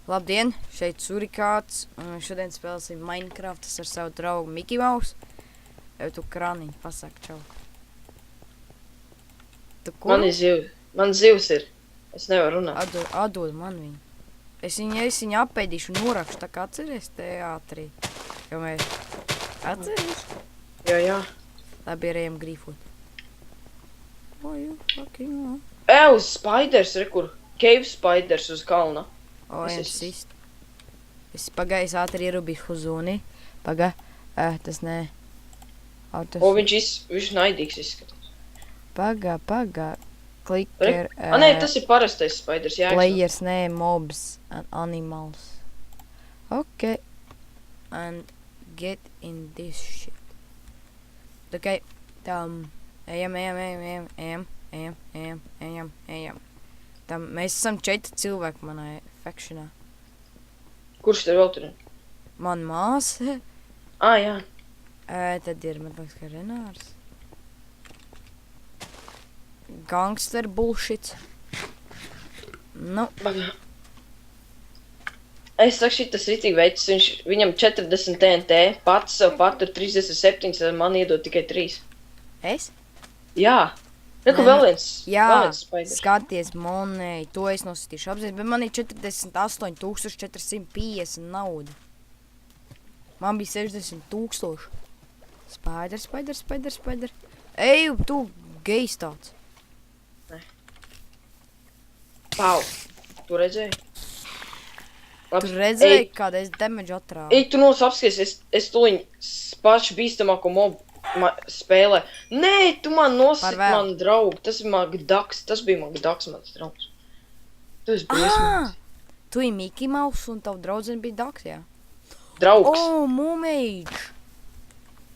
Labdien, šeit Surikāts. Šodien spēlēsim Minecraftas ar savu draugu Miki Maus. Jau tu krāniņu pasaka čau. Tu kur? Man zivs ir. Es nevaru runāt. Atdod man viņu. Es viņu apēdīšu un norakšu, tā kā atceries teātrī. Jo mēs atceries? Jā. Labi, ejam grīfot. Oh, you fucking no. Spiders, rekur. Cave spiders uz kalna. O, sist. Es pagājis ātri ierubīšu zoni. Tas nē. Viņš naidīgs izskatās. Pagā. Clicker. Nē, tas ir parastais spiders, jā. Players, nē, mobs and animals. Okay. And get in this shit. Okay. Ejam. Mēs esam 4 cilvēki manai factionā. Kurš tev vēl tur ir? Man māsa. Jā. Tad ir, man liekas, ka Renārs. Gangster bullshit. Nu. Es saku, šitas ritīgi veids, viņam 40 TNT, pats sev patur 37, man iedod tikai 3. Es? Jā. Reku vēl viens spiders. Skaties, monei, to es nosītīšu apzies, bet man ir 48 450 nauda. Man bija 60 000. Spider. Ej, tu gejs tāds. Ne. Pau, tu redzēji? Tu redzēji, kāda es damage atrāvu? Ej, tu apskaties, es tuliņ pašu bīstamāko mobu spēlē. Nē, tu man nosit manu draugu. Tas bija Magdaks, mans draugs. Tu esi briesmīgs. Tu ir Miki Maus un tavu draudzeni bija Daks, jā? Draugs. Mumage.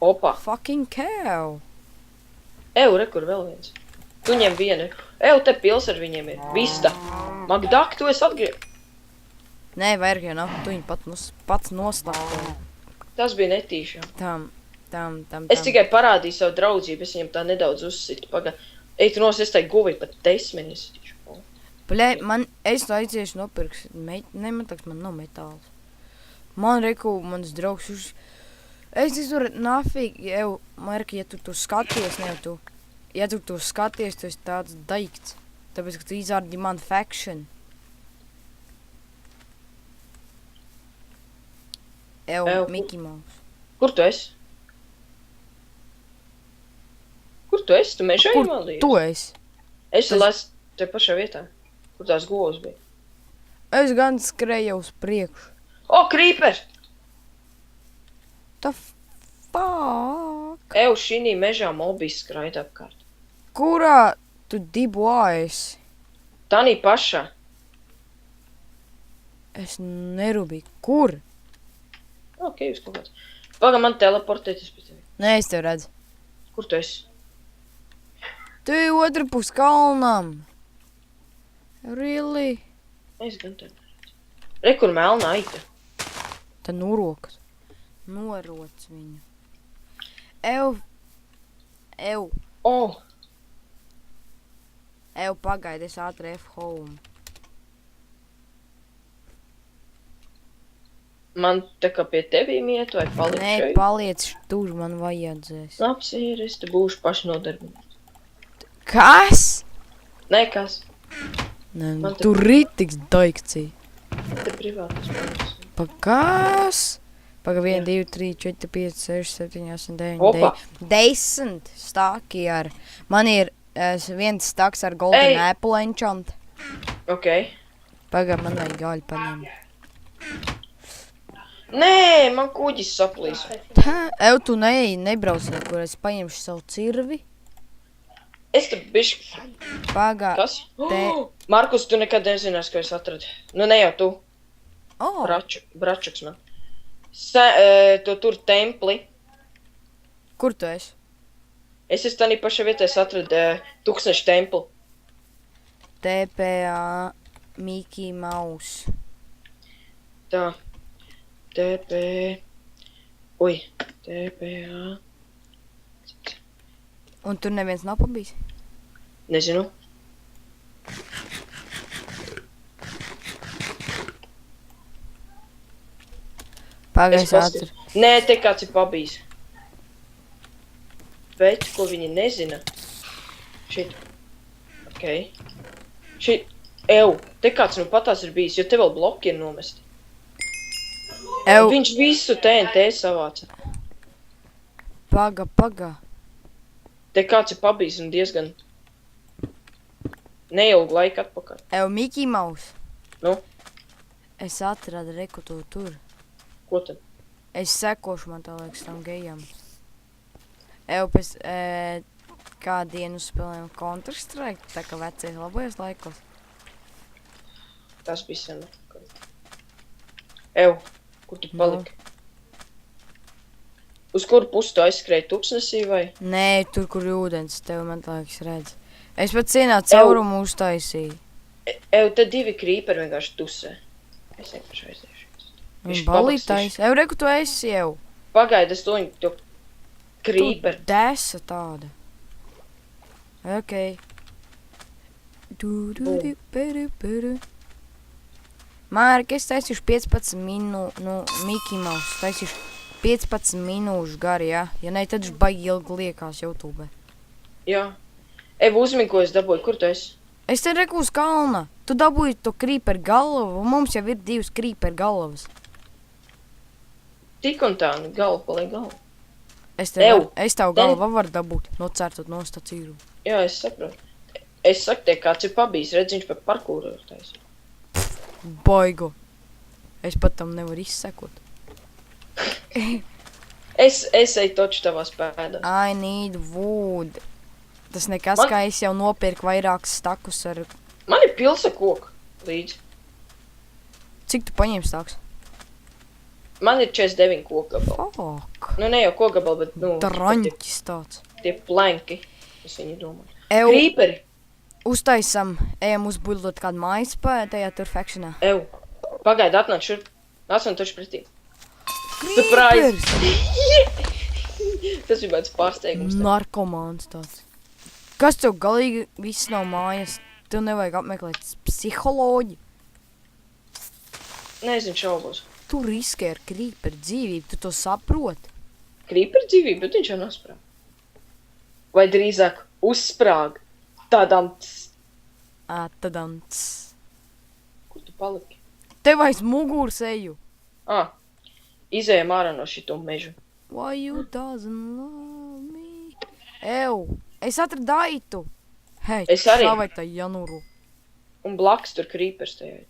Opa. Fucking cow. Rekur vēl viens. Tu ņem vienu. Te pils ar viņiem ir. Vista. Magdak, tu esi atgriezt. Nē, vairāk jau nav. Tu viņu pats noslēpēji. Tas bija netīši. Tam. Es tikai parādīju savu draudzību, es viņam tā nedaudz uzsitu. Es tai guvīju pat 10 izsitīšu. Es aiziešu nopirks. Man nav metāls. Mans draugs es izvaru nafīgi, Marka, ja tu skaties, ja tu skaties, tu esi tāds daikts. Tāpēc, ka tu izārdi man faction. Miki Maus. Kur tu esi? Tu mežā iemaldījies? Tu esi? Es lasu te pašā vietā, kur tās govs bija. Es gan skrēju uz priekšu. Creeper! The fuck? Šinī mežā mobis skraida apkārt. Kurā tu esi? Tanī pašā. Es nerubīju. Kur? Jūs kaut kāds. Paga man teleportēties pēc tevi. Nē, es tev redzu. Kur tu esi? Tu otru pus kalnam. Really? Es gan tev neredzu. Rekur melna aita. Tā norokas. Noroc viņu. Pagaidi, es ātri F-home. Man tā kā pie tevīm iet vai paliek šeit? Nē, paliec tur, man vajadzēs. Labs ir, es te būšu pašnodarbināts. Kas? Nē, kas? Nē, tu rītiks daikcī. Te privātas pāris. Kas? Paga 1, 2, 3, 4, 5, 6, 7, 8, 9, 10 stāki ar... Man ir viens stāks ar golden apple enchant. Ok. Paga, man vajag gaļu paņemt. Nē, man kuģis saplīsa. Tu nebrauc nekur, es paņemšu savu cirvi. Es te bišķi... Pagā. Kas? Markus, tu nekad nezinās, ko es atradu. Nu, ne jau tu. Bračuks man. Tu tur templi. Kur tu esi? Es esmu tādā pašā vietā, es atradu tūkstnešu templi. TPA Miki Maus. Tā. TPA. Un tur neviens nav pabijis? Nezinu. Pagaies ātri. Nē, te kāds ir pabijis. Bet, ko viņi nezina. Šit. Okei. Šit. Te kāds nu patās ir bijis, jo te vēl bloki ir nomesti. Viņš visu TNT savāca. Paga. Te kāds ir pabijis un diezgan neilgu laiku atpakaļ. Mickey Mouse. Nu? Es atradu reku to tur. Ko tad? Es sekošu, man tā liekas, tam gejam. Pēc kādu dienu spēlējam Counter-Strike, tā kā vecais labajos laikos. Tas bija sen. Kur tu paliki? Uz kuru pusi tu aizskrēji tuksnesī vai? Nē, tur, kur ūdens, tev man tā liekas redz. Es pat cienā caurumu uztaisīju. Te 2 creeperi vienkārši tusē. Es vienkārši aiziešu. Balītais. Reku, tu esi jau. Pagaid, es to creeperi. Tu desa tāda. Ok. Mārka, es taisīšu 15 Mickey Mouse. Taisīšu 15 minūšu gari, ja? Ja ne, tad baigi ilgi liekās YouTube. Jā. Uzmini, ko es dabūju. Kur tu esi? Es te reku uz kalna. Tu dabūji to creeper galvu, un mums jau ir 2 creeper galvas. Tik un tā, galva paliek galva. Es tev galva varu dabūt, nocērtot nostacīru. Jā, es saprotu. Es saku, te kāds ir pabijis, redz, viņš par parkūru ir taisīt. Baigo. Es pat tam nevaru izsekot. Es eju toču tavās pēdās. I need wood. Tas nekas, kā es jau nopirku vairākus stakus ar... Man ir pilsa koku līdzi. Cik tu paņem staks? Man ir 49 kokgabali. Fuck. Nu, ne jau kokgabali, bet, Traņķis tāds. Tie planki, es viņu domāju. Creeperi. Uztaisam, ejam uzbuildot kādu mājas tajā tur factionā. Pagaid, atnāc šur. Nāc man taču pretī. Creepers! Tas bija tāds pārsteigums. Narkomāns tāds. Kas tev galīgi viss nav mājas? Tev nevajag apmeklēt psiholoģi. Nezinu, šaubos. Tu riskē ar creeper dzīvību, tu to saproti? Creeper dzīvību, bet viņš jau nosprāg. Vai drīzāk uzsprāg. Tādām tss. Tādām tss. Kur tu paliki? Tev aiz muguras eju. Izējam ārā no šito mežu. Why you doesn't love me? Es atradu aitu. Hei, es arī. Šāvai tā januru. Un blakus tur creepers tajā.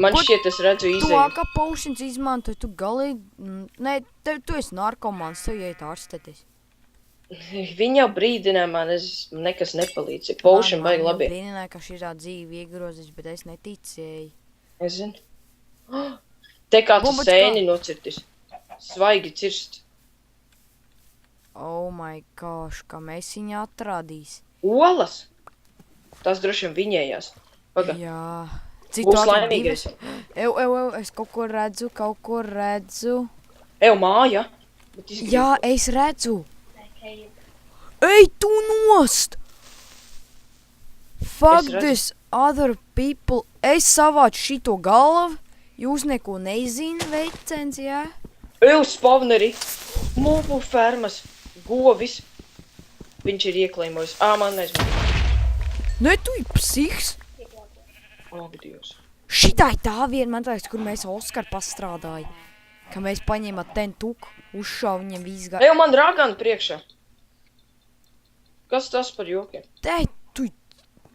Man šķiet, es redzu izēju. Tu aka potions izmantoji, tu galīgi... Nē, tu esi narkomāns, tev jāiet ārstēties. Viņa jau brīdināja man, nekas nepalīdz. Potion baigi labi. Man brīdināja, ka šī tā dzīve iegrozīs, bet es neticēju. Es zinu. Te kāds sēni nocirtis. Svaigi cirst. Oh my gosh, kā mēs viņu atradīs. Olas? Tas droši vien viņējās. Paga. Jā. Būs laimīgais. Es kaut ko redzu. Māja. Jā, es redzu. Ej, tu nost! Fuck this other people. Es savācu šito galvu. Jūs neko nezina, veicens, jā? Spavneri. Mūbu fermas. Govis. Viņš ir ieklaimojis. Man neizmanīt. Ne, tu ir psihs. Ak, Dievs. Šitā ir tā viena, man liekas, kur mēs Oskar pastrādāja. Ka mēs paņēmām ten tuku, uzšāv viņam vīzgā. Man ragana priekšā. Kas tas par jokiem?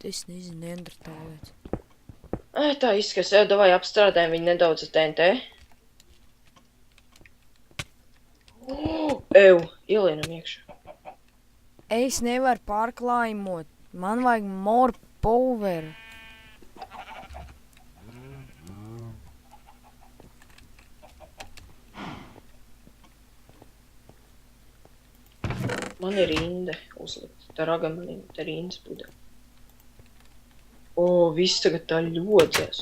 Es nezinu, neandertālēts. Tā izskatās, davai apstrādājam viņu nedaudz ar TNT. Ielienam iekšā. Es nevaru pārklājumot. Man vajag more power. Man ir rinde uzlikt. Tā raga man ir te rindas pude. Viss tagad tā ļodzēs.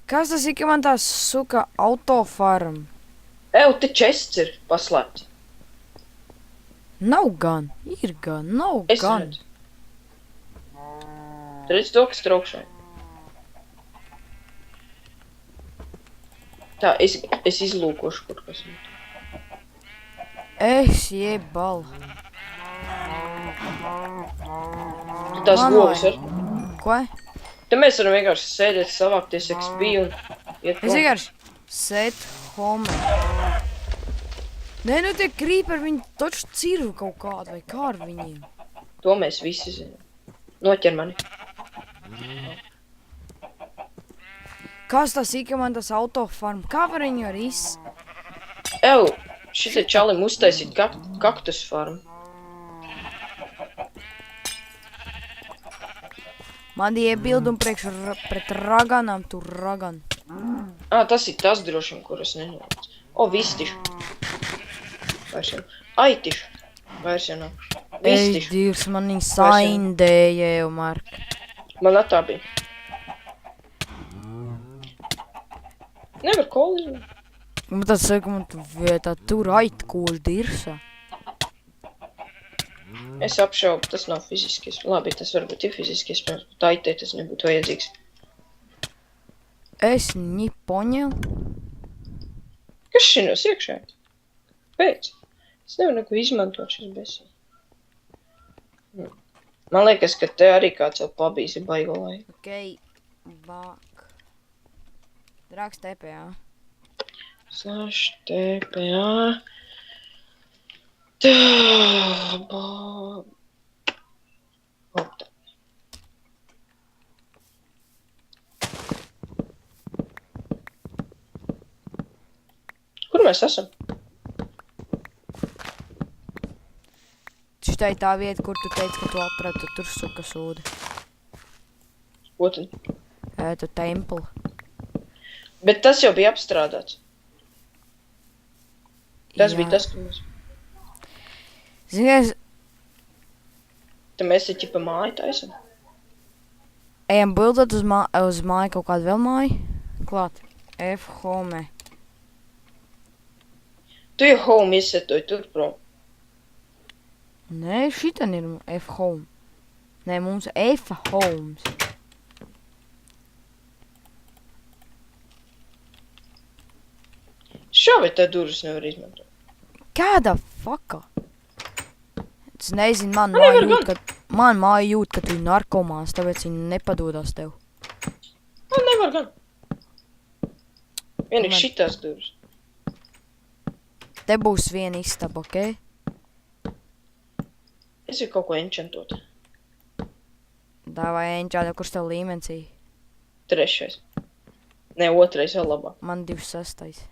Kas tas ir, ka man tās suka autofarm? Te chests ir paslēpts. Nav gan, ir gan, nav gan. Es redzu. Redz to, kas traukšai. Tā, es izlūkošu, kur kas ir. Es jebal. Tu tās Man govis vajag. var. Ko? Te mēs varam vienkārši sēdēt, savākties XP un iet Es prom. vienkārši set home. Nē, nu tie creeper, viņi taču cirvu kaut kādu, vai kā ar viņiem? To mēs visi zinām. Noķer mani. Kas tas ir, man tas autofarm? Kā var viņu arī Ew, šitie čalim uztaisīt kaktus farmu. Man iebildumi pret raganām, tur ragan. Tas ir tas drošiem, kur es nenolicu. Vistišu. Vairs jau. Aitišu. Vairs jau nav. Ej, Vistišu. Dievs, man viņa saindēja jau, Mark. Man tā bija. Nevar kolu izmantot. Man tas saka, man tu vietā tur aitkoši dirsa. Es apšaubu, tas nav fiziskais. Labi, tas varbūt ir fiziskais, bet aitē tas nebūtu vajadzīgs. Es не понял. Kas šinos iekšē? Pēc. Es nevaru neko izmantot šis besī. Man liekas, ka te arī kāds jau pabīs ir baigo laiku. Ok, bak. Drāks TPA. Slash TPA. Tā, Kur mēs esam? Šitai tā vieta, kur tu teici, ka tu atradi, tu tur suka sūdi. Ko tad? Tu templi. Bet tas jau bija apstrādāts. Tas Jā. bija tas, ko mēs... Zinies, Te mēs ir ķipa māju taisam. ejam bildot uz māju, kaut kādu vēl māju. Klāt. F home. Tu jau home izsetoji tur prom. Nē, šitan ir F home. Nē, mums F homes. Šāvi te durvis nevar izmantot. Kāda faka? Es nezinu, man Man nevar māja jūt, ka tu ir narkomāns, tāpēc viņi nepadodas tev. Man nevar gan. Vienīgi Man- šitās durvis. Te būs viena istaba, ok? Es ir kaut ko enchantot. Dāvai enčāda, kurš tev līmenis ir? 3. Ne, 2. vēl labāk. Man 26.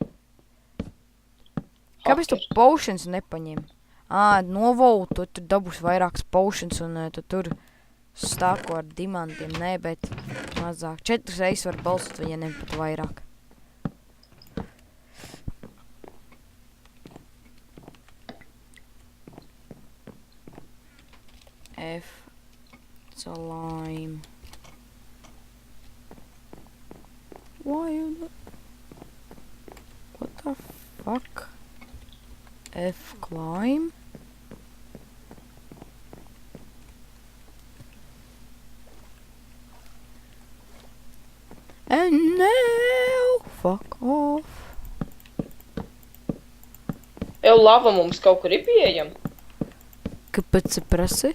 Kāpēc tu Hackers. potions nepaņem? Novolu, tu tur dabūs vairākas potions un tu tur stāko ar dimantiem. Nē, bet mazāk. 4 reizes var balsot, ja ne pat vairāk. F. It's a lime. Why you... What the fuck? F climb? And now, fuck off. Jau lava mums kaut kur ir pieejama. Kāpēc tu prasi?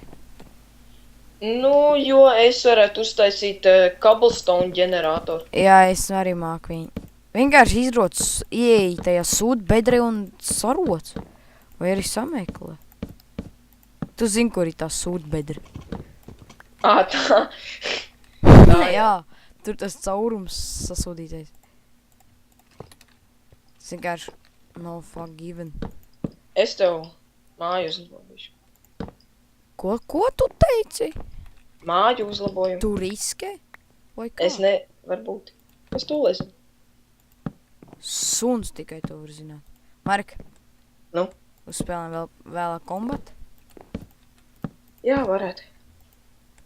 Nu, jo es varētu uztaisīt cobblestone ģeneratoru. Jā, es arī māku viņu. Vienkārši izroc, ieej tajā sūdbedrē un saroc. Vai arī sameklē. Tu zini, kur ir tā sūdbedre. Tā. Jā, tur tas caurums sasūdītais. Es vienkārši no fuck given. Es tev māju uzlabojuši. Ko tu teici? Māju uzlabojumu. Tu riskē? Vai kā? Es ne, varbūt. Es to lezinu. Suns tikai to var zināt. Mark, Nu? uzspēlēm vēlāk kombatu? Jā, varētu.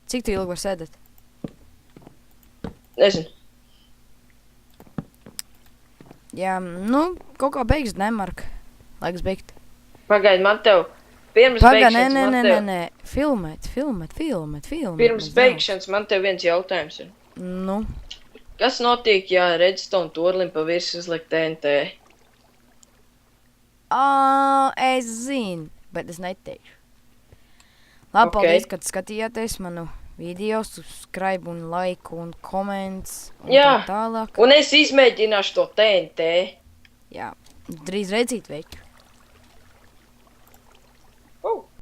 Cik tu ilgi var sēdēt? Nezinu. Jā, nu, kaut kā beigas, ne, Mark? Laiks beigt. Pagaid, man tev pirms Paga, beigšanas nē. Filmēt. Pirms beigšanas man tev viens jautājums ir. Nu, Kas notiek, ja redstone torlim pa virsmu uzlikt TNT? Es zinu, bet es neteikšu. Labi, Ok. paldies, kad skatījāties manu video, subscribe un like un comments un Jā. tā tālāk. Un es izmēģināšu to TNT. Jā, drīz redzīt, veiktu.